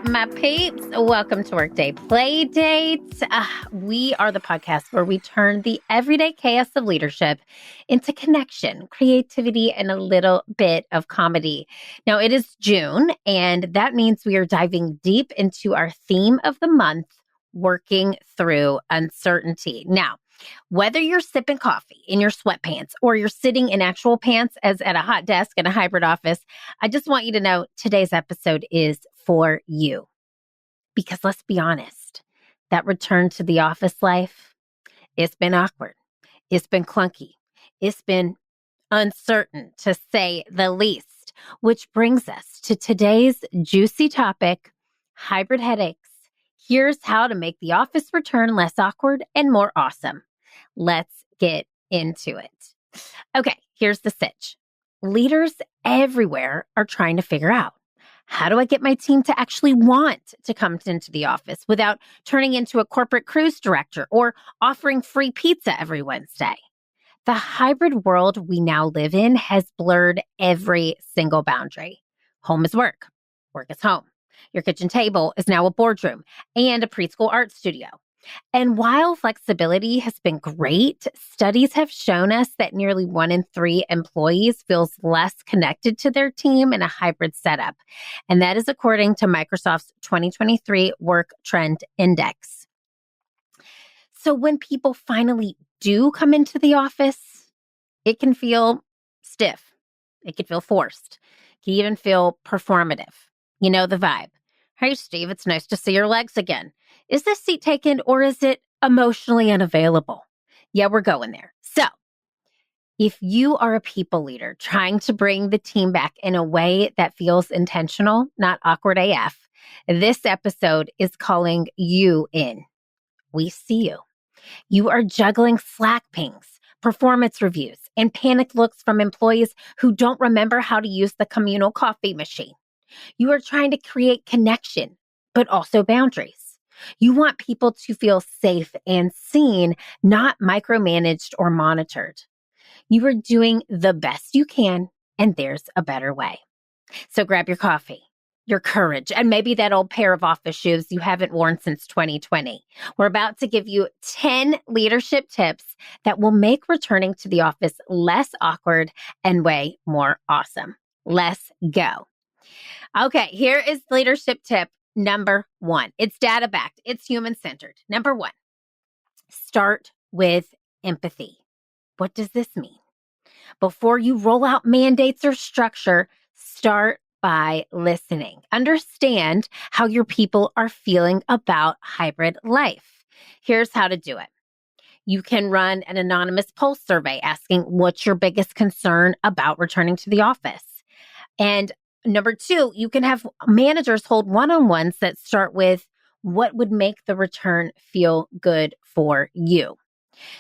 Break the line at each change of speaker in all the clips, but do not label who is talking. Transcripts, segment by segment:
my peeps. Welcome to Workday Playdate. We are the podcast where we turn the everyday chaos of leadership into connection, creativity, and a little bit of comedy. Now, it is June, and that means we are diving deep into our theme of the month, working through uncertainty. Now, whether you're sipping coffee in your sweatpants or you're sitting in actual pants as at a hot desk in a hybrid office, I just want you to know today's episode is for you. Because let's be honest, that return to the office life, it's been awkward. It's been clunky. It's been uncertain, to say the least, which brings us to today's juicy topic, hybrid headaches. Here's how to make the office return less awkward and more awesome. Let's get into it. Okay, here's the sitch. Leaders everywhere are trying to figure out, how do I get my team to actually want to come into the office without turning into a corporate cruise director or offering free pizza every Wednesday? The hybrid world we now live in has blurred every single boundary. Home is work. Work is home. Your kitchen table is now a boardroom and a preschool art studio. And while flexibility has been great, studies have shown us that nearly 1 in 3 employees feels less connected to their team in a hybrid setup. And that is according to Microsoft's 2023 Work Trend Index. So when people finally do come into the office, it can feel stiff. It can feel forced. It can even feel performative. You know the vibe. Hey, Steve, it's nice to see your legs again. Is this seat taken or is it emotionally unavailable? Yeah, we're going there. So if you are a people leader trying to bring the team back in a way that feels intentional, not awkward AF, this episode is calling you in. We see you. You are juggling Slack pings, performance reviews, and panicked looks from employees who don't remember how to use the communal coffee machine. You are trying to create connection, but also boundaries. You want people to feel safe and seen, not micromanaged or monitored. You are doing the best you can, and there's a better way. So grab your coffee, your courage, and maybe that old pair of office shoes you haven't worn since 2020. We're about to give you 10 leadership tips that will make returning to the office less awkward and way more awesome. Let's go. Okay, here is leadership tip number 1. It's data-backed. It's human-centered. Number 1, start with empathy. What does this mean? Before you roll out mandates or structure, start by listening. Understand how your people are feeling about hybrid life. Here's how to do it. You can run an anonymous pulse survey asking what's your biggest concern about returning to the office. And number 2, you can have managers hold one-on-ones that start with what would make the return feel good for you.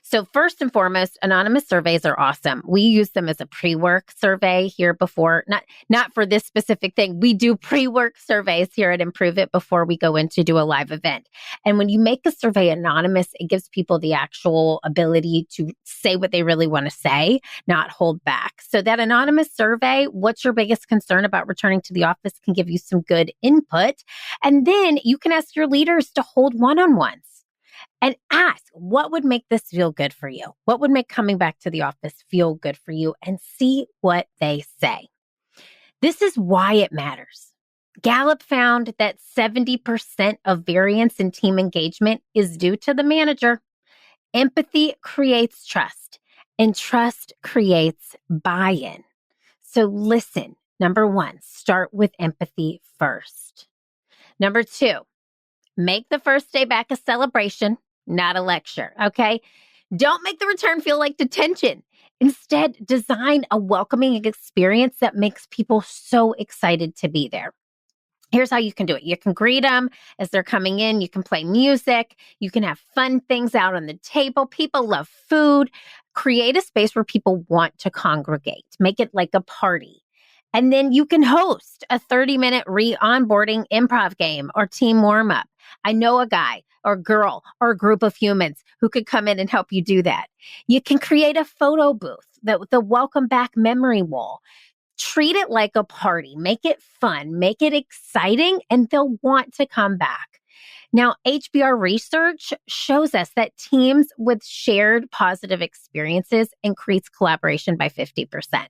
So first and foremost, anonymous surveys are awesome. We use them as a pre-work survey here before, not for this specific thing. We do pre-work surveys here at Improve It before we go in to do a live event. And when you make a survey anonymous, it gives people the actual ability to say what they really want to say, not hold back. So that anonymous survey, what's your biggest concern about returning to the office, can give you some good input. And then you can ask your leaders to hold one-on-ones. And ask, what would make this feel good for you? What would make coming back to the office feel good for you? And see what they say. This is why it matters. Gallup found that 70% of variance in team engagement is due to the manager. Empathy creates trust, and trust creates buy-in. So listen, number 1, start with empathy first. Number 2, make the first day back a celebration, not a lecture, okay? Don't make the return feel like detention. Instead, design a welcoming experience that makes people so excited to be there. Here's how you can do it. You can greet them as they're coming in. You can play music. You can have fun things out on the table. People love food. Create a space where people want to congregate. Make it like a party. And then you can host a 30-minute re-onboarding improv game or team warm-up. I know a guy or girl or a group of humans who could come in and help you do that. You can create a photo booth, the welcome back memory wall. Treat it like a party. Make it fun. Make it exciting, and they'll want to come back. Now, HBR research shows us that teams with shared positive experiences increase collaboration by 50%,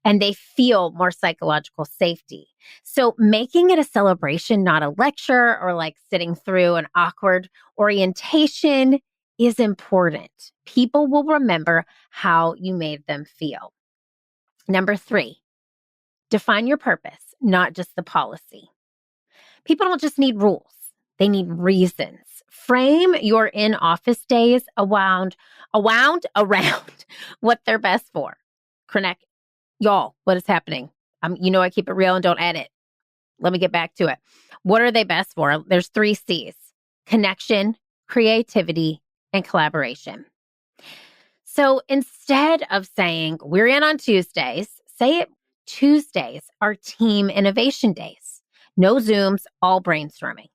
and they feel more psychological safety. So making it a celebration, not a lecture or like sitting through an awkward orientation is important. People will remember how you made them feel. Number 3, define your purpose, not just the policy. People don't just need rules. They need reasons. Frame your in-office days around what they're best for. Connect. Y'all, what is happening? I keep it real and don't edit. Let me get back to it. What are they best for? There's 3 C's: connection, creativity, and collaboration. So instead of saying we're in on Tuesdays, say it Tuesdays are team innovation days. No Zooms, all brainstorming.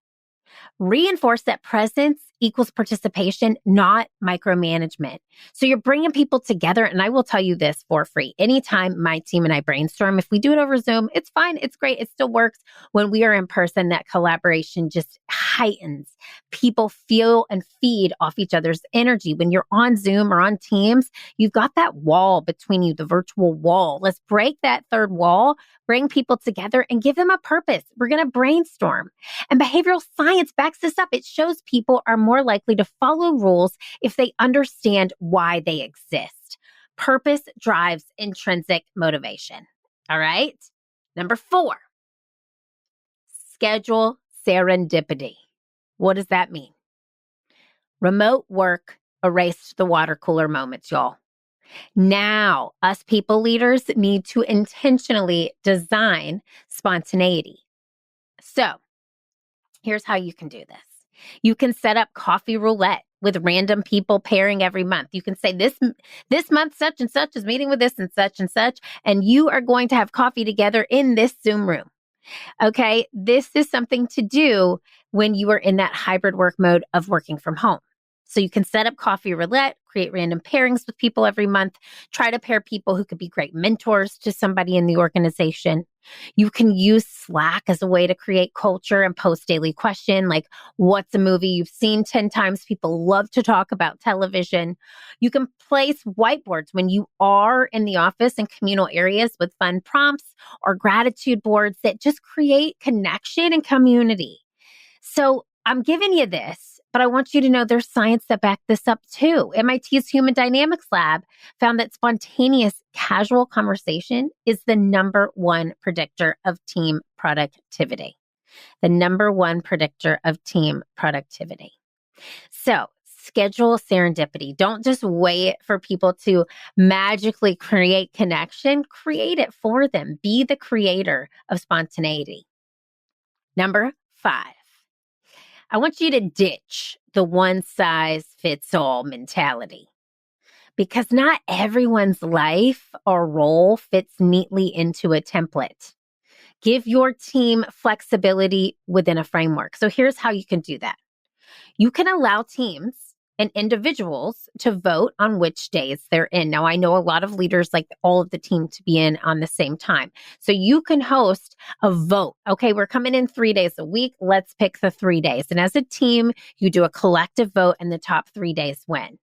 Reinforce that presence equals participation, not micromanagement. So you're bringing people together, and I will tell you this for free. Anytime my team and I brainstorm, if we do it over Zoom, it's fine. It's great. It still works. When we are in person, that collaboration just heightens. People feel and feed off each other's energy. When you're on Zoom or on Teams, you've got that wall between you, the virtual wall. Let's break that third wall, bring people together, and give them a purpose. We're going to brainstorm. And behavioral science backs this up. It shows people are more likely to follow rules if they understand why they exist. Purpose drives intrinsic motivation. All right. Number 4, schedule serendipity. What does that mean? Remote work erased the water cooler moments, y'all. Now, us people leaders need to intentionally design spontaneity. So, here's how you can do this. You can set up coffee roulette with random people pairing every month. You can say this month such and such is meeting with this and such, and you are going to have coffee together in this Zoom room. Okay, this is something to do when you are in that hybrid work mode of working from home. So you can set up coffee roulette, create random pairings with people every month, try to pair people who could be great mentors to somebody in the organization. You can use Slack as a way to create culture and post daily question like, what's a movie you've seen 10 times? People love to talk about television. You can place whiteboards when you are in the office and communal areas with fun prompts or gratitude boards that just create connection and community. So I'm giving you this, but I want you to know there's science that back this up too. MIT's Human Dynamics Lab found that spontaneous casual conversation is the number 1 predictor of team productivity. The number 1 predictor of team productivity. So schedule serendipity. Don't just wait for people to magically create connection. Create it for them. Be the creator of spontaneity. Number 5. I want you to ditch the one-size-fits-all mentality because not everyone's life or role fits neatly into a template. Give your team flexibility within a framework. So here's how you can do that. You can allow teams and individuals to vote on which days they're in. Now, I know a lot of leaders like all of the team to be in on the same time. So you can host a vote. Okay, we're coming in 3 days a week. Let's pick the 3 days. And as a team, you do a collective vote and the top 3 days win.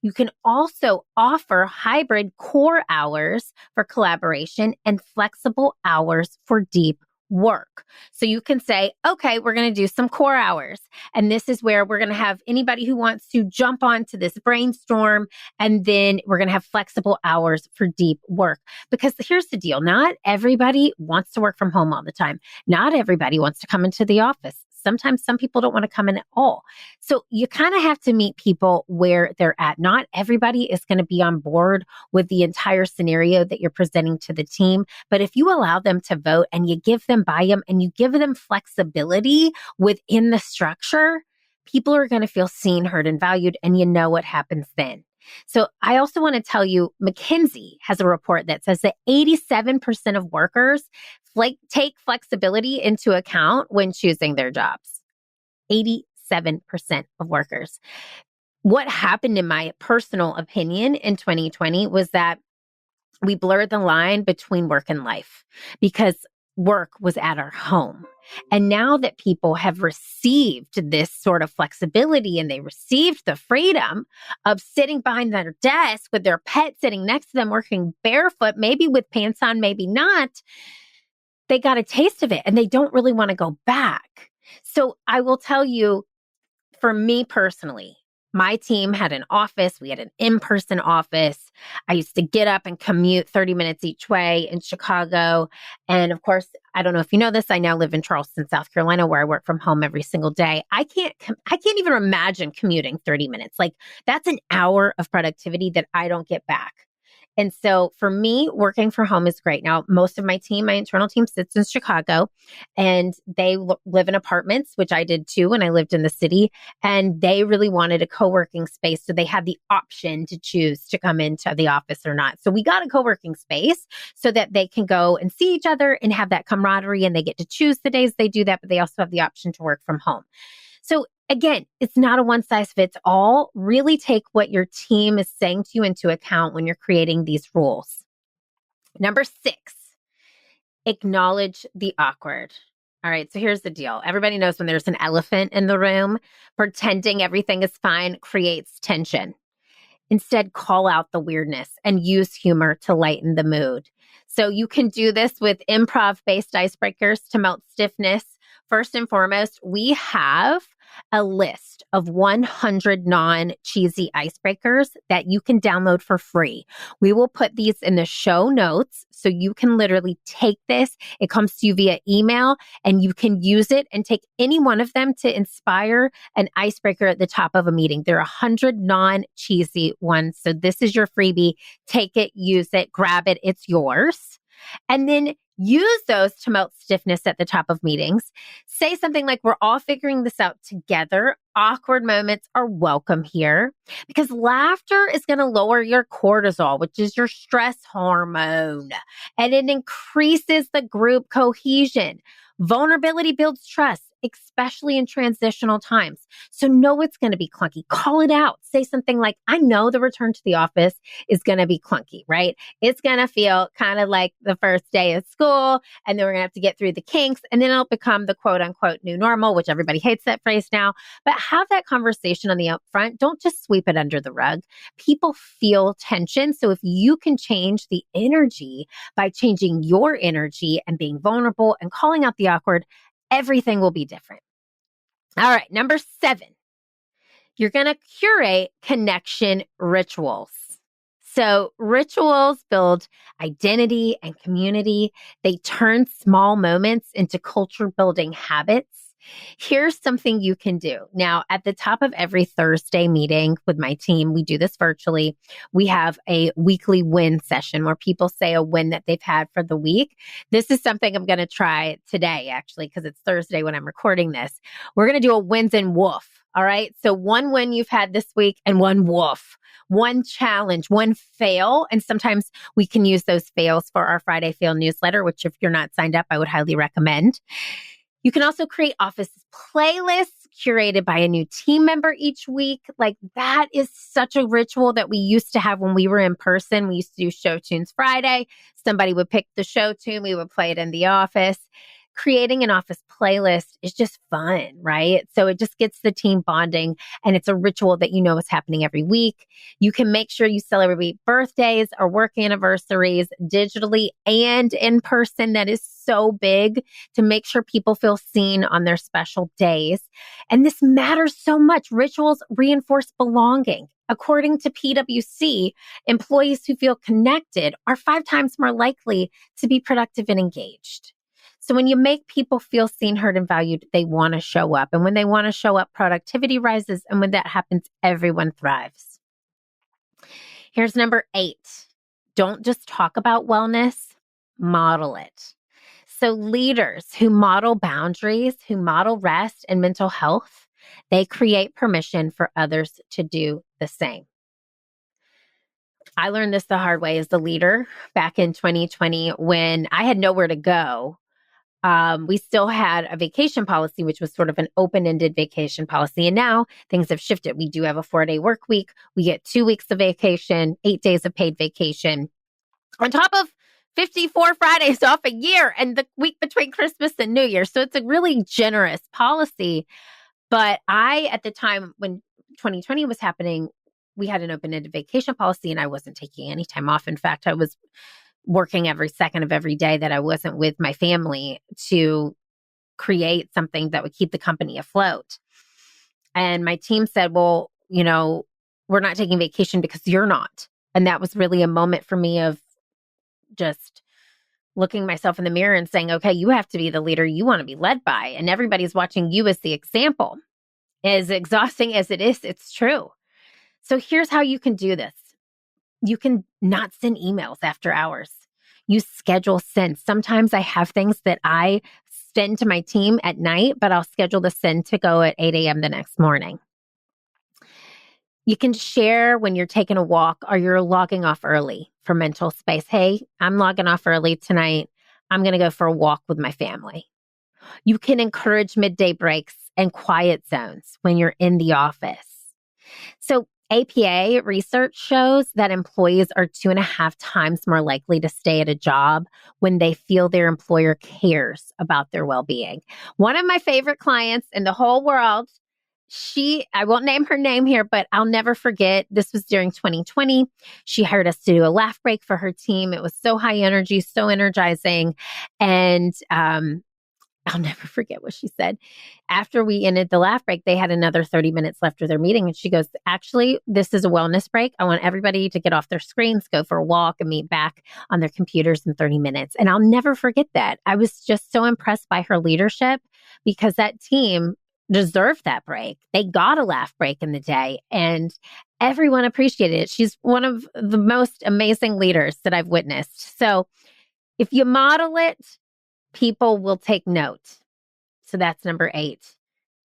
You can also offer hybrid core hours for collaboration and flexible hours for deep work. So you can say, okay, we're going to do some core hours. And this is where we're going to have anybody who wants to jump onto this brainstorm. And then we're going to have flexible hours for deep work. Because here's the deal. Not everybody wants to work from home all the time. Not everybody wants to come into the office. Sometimes some people don't want to come in at all. So you kind of have to meet people where they're at. Not everybody is going to be on board with the entire scenario that you're presenting to the team. But if you allow them to vote and you give them buy-in and you give them flexibility within the structure, people are going to feel seen, heard, and valued. And you know what happens then. So I also want to tell you, McKinsey has a report that says that 87% of workers take flexibility into account when choosing their jobs. 87% of workers. What happened, in my personal opinion, in 2020 was that we blurred the line between work and life because work was at our home. And now that people have received this sort of flexibility and they received the freedom of sitting behind their desk with their pet sitting next to them, working barefoot, maybe with pants on, maybe not, they got a taste of it and they don't really want to go back. So I will tell you, for me personally, my team had an office. We had an in-person office. I used to get up and commute 30 minutes each way in Chicago. And of course, I don't know if you know this, I now live in Charleston, South Carolina, where I work from home every single day. I can't even imagine commuting 30 minutes. Like, that's an hour of productivity that I don't get back. And so for me, working from home is great. Now, most of my team, my internal team, sits in Chicago, and they live in apartments, which I did too when I lived in the city. And they really wanted a co-working space. So they had the option to choose to come into the office or not. So we got a co-working space so that they can go and see each other and have that camaraderie, and they get to choose the days they do that, but they also have the option to work from home. So again, it's not a one size fits all. Really take what your team is saying to you into account when you're creating these rules. Number 6, acknowledge the awkward. All right, so here's the deal. Everybody knows when there's an elephant in the room, pretending everything is fine creates tension. Instead, call out the weirdness and use humor to lighten the mood. So you can do this with improv-based icebreakers to melt stiffness. First and foremost, we have a list of 100 non-cheesy icebreakers that you can download for free. We will put these in the show notes so you can literally take this. It comes to you via email, and you can use it and take any one of them to inspire an icebreaker at the top of a meeting. There are 100 non-cheesy ones. So this is your freebie. Take it, use it, grab it. It's yours. And then use those to melt stiffness at the top of meetings. Say something like, we're all figuring this out together. Awkward moments are welcome here, because laughter is going to lower your cortisol, which is your stress hormone, and it increases the group cohesion. Vulnerability builds trust, especially in transitional times. So know it's going to be clunky. Call it out. Say something like, I know the return to the office is going to be clunky, right? It's going to feel kind of like the first day of school, and then we're going to have to get through the kinks, and then it'll become the quote unquote new normal, which everybody hates that phrase now. But have that conversation on the upfront. Don't just sweep it under the rug. People feel tension. So if you can change the energy by changing your energy and being vulnerable and calling out the awkward, everything will be different. All right, number 7, you're going to curate connection rituals. So rituals build identity and community. They turn small moments into culture building habits. Here's something you can do. Now, at the top of every Thursday meeting with my team, we do this virtually. We have a weekly win session where people say a win that they've had for the week. This is something I'm going to try today, actually, because it's Thursday when I'm recording this. We're going to do a wins and woof. All right. So one win you've had this week and one woof, one challenge, one fail. And sometimes we can use those fails for our Friday Fail newsletter, which if you're not signed up, I would highly recommend. You can also create office playlists curated by a new team member each week. Like, that is such a ritual that we used to have when we were in person. We used to do Show Tunes Friday. Somebody would pick the show tune. We would play it in the office. Creating an office playlist is just fun, right? So it just gets the team bonding, and it's a ritual that you know is happening every week. You can make sure you celebrate birthdays or work anniversaries digitally and in person. That is so big, to make sure people feel seen on their special days. And this matters so much. Rituals reinforce belonging. According to PwC, employees who feel connected are 5 times more likely to be productive and engaged. So when you make people feel seen, heard, and valued, they want to show up. And when they want to show up, productivity rises. And when that happens, everyone thrives. Here's number 8. Don't just talk about wellness, model it. So leaders who model boundaries, who model rest and mental health, they create permission for others to do the same. I learned this the hard way as the leader back in 2020 when I had nowhere to go. We still had a vacation policy, which was sort of an open-ended vacation policy. And now things have shifted. We do have a 4-day work week. We get 2 weeks of vacation, 8 days of paid vacation. on top of 54 Fridays off a year and the week between Christmas and New Year. So it's a really generous policy. But at the time when 2020 was happening, we had an open-ended vacation policy and I wasn't taking any time off. In fact, I was working every second of every day that I wasn't with my family to create something that would keep the company afloat. And my team said, well, we're not taking vacation because you're not. And that was really a moment for me of just looking myself in the mirror and saying, okay, you have to be the leader you want to be led by. And everybody's watching you as the example. As exhausting as it is, it's true. So here's how you can do this. You can not send emails after hours. You schedule sends. Sometimes I have things that I send to my team at night, but I'll schedule the send to go at 8 a.m. the next morning. You can share when you're taking a walk or you're logging off early for mental space. Hey, I'm logging off early tonight. I'm going to go for a walk with my family. You can encourage midday breaks and quiet zones when you're in the office. So APA research shows that employees are 2.5 times more likely to stay at a job when they feel their employer cares about their well-being. One of my favorite clients in the whole world, I won't name her name here, but I'll never forget. This was during 2020. She hired us to do a laugh break for her team. It was so high energy, so energizing. And I'll never forget what she said. After we ended the laugh break, they had another 30 minutes left of their meeting. And she goes, actually, this is a wellness break. I want everybody to get off their screens, go for a walk and meet back on their computers in 30 minutes. And I'll never forget that. I was just so impressed by her leadership because that team deserved that break. They got a laugh break in the day and everyone appreciated it. She's one of the most amazing leaders that I've witnessed. So if you model it, people will take note. So that's number 8.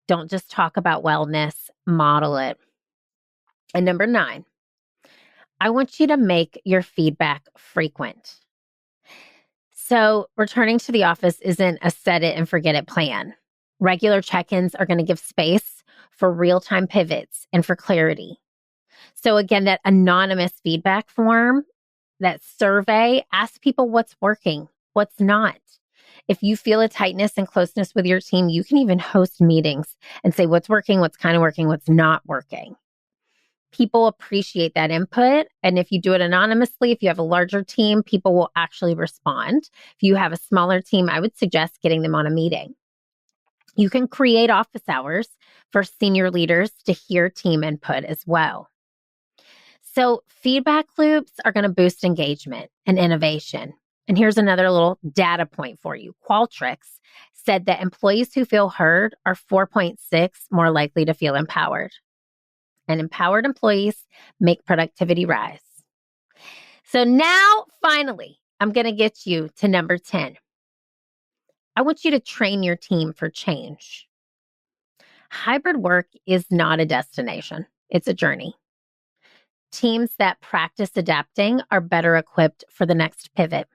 Don't just talk about wellness, model it. And number 9, I want you to make your feedback frequent. So returning to the office isn't a set it and forget it plan. Regular check-ins are going to give space for real-time pivots and for clarity. So again, that anonymous feedback form, that survey, ask people what's working, what's not. If you feel a tightness and closeness with your team, you can even host meetings and say what's working, what's kind of working, what's not working. People appreciate that input. And if you do it anonymously, if you have a larger team, people will actually respond. If you have a smaller team, I would suggest getting them on a meeting. You can create office hours for senior leaders to hear team input as well. So feedback loops are going to boost engagement and innovation. And here's another little data point for you. Qualtrics said that employees who feel heard are 4.6 more likely to feel empowered. And empowered employees make productivity rise. So now, finally, I'm going to get you to number 10. I want you to train your team for change. Hybrid work is not a destination. It's a journey. Teams that practice adapting are better equipped for the next pivot.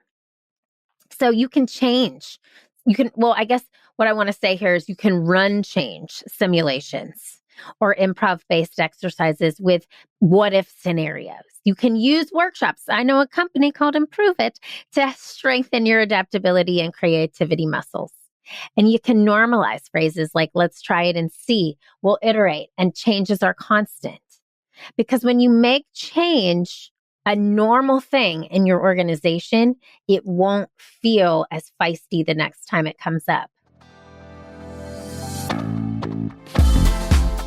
So you can change. I guess what I want to say here is you can run change simulations or improv-based exercises with what-if scenarios. You can use workshops. I know a company called Improve It to strengthen your adaptability and creativity muscles. And you can normalize phrases like, let's try it and see, we'll iterate, and changes are constant. Because when you make change a normal thing in your organization, it won't feel as feisty the next time it comes up.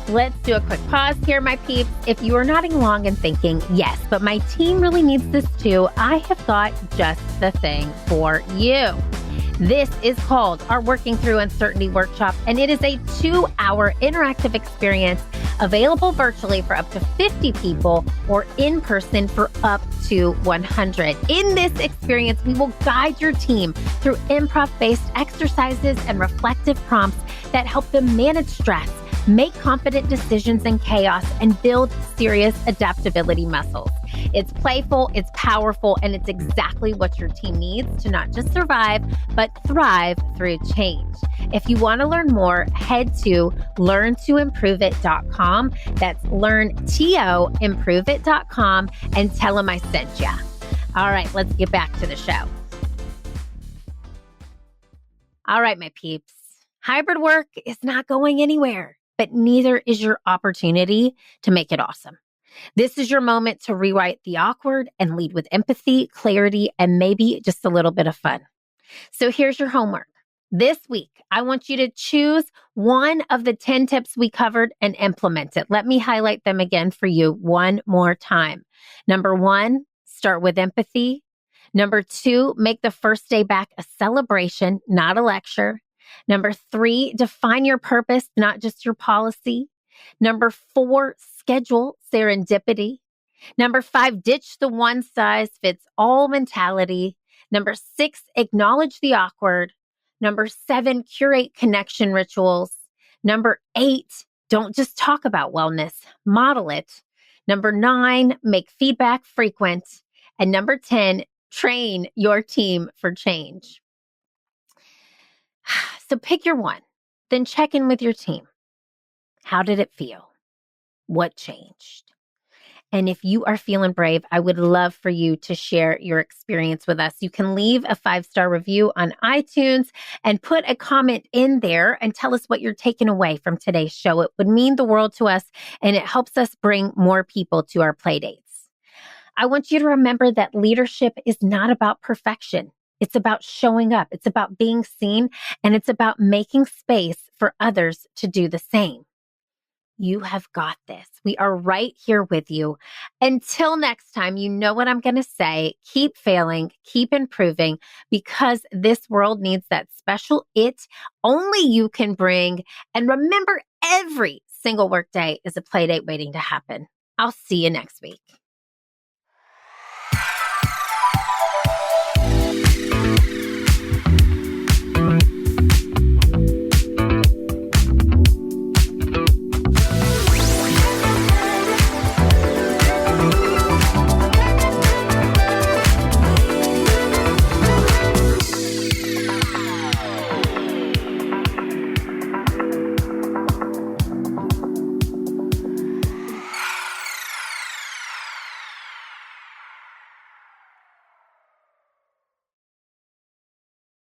Let's do a quick pause here, my peeps. If you are nodding along and thinking, yes, but my team really needs this too, I have got just the thing for you. This is called our Working Through Uncertainty Workshop, and it is a 2-hour interactive experience available virtually for up to 50 people or in person for up to 100. In this experience, we will guide your team through improv-based exercises and reflective prompts that help them manage stress, make confident decisions in chaos, and build serious adaptability muscles. It's playful, it's powerful, and it's exactly what your team needs to not just survive, but thrive through change. If you want to learn more, head to learntoimproveit.com. That's learntoimproveit.com and tell them I sent you. All right, let's get back to the show. All right, my peeps. Hybrid work is not going anywhere, but neither is your opportunity to make it awesome. This is your moment to rewrite the awkward and lead with empathy, clarity, and maybe just a little bit of fun. So here's your homework. This week, I want you to choose one of the 10 tips we covered and implement it. Let me highlight them again for you one more time. Number 1, start with empathy. Number 2, make the first day back a celebration, not a lecture. Number 3, define your purpose, not just your policy. Number 4, schedule serendipity. Number 5, ditch the one size fits all mentality. Number 6, acknowledge the awkward. Number 7, curate connection rituals. Number 8, don't just talk about wellness, model it. Number 9, make feedback frequent. And number 10, train your team for change. So pick your one, then check in with your team. How did it feel? What changed? And if you are feeling brave, I would love for you to share your experience with us. You can leave a 5-star review on iTunes and put a comment in there and tell us what you're taking away from today's show. It would mean the world to us, and it helps us bring more people to our playdates. I want you to remember that leadership is not about perfection. It's about showing up. It's about being seen, and it's about making space for others to do the same. You have got this. We are right here with you. Until next time, you know what I'm going to say. Keep failing, keep improving, because this world needs that special it only you can bring. And remember, every single workday is a playdate waiting to happen. I'll see you next week.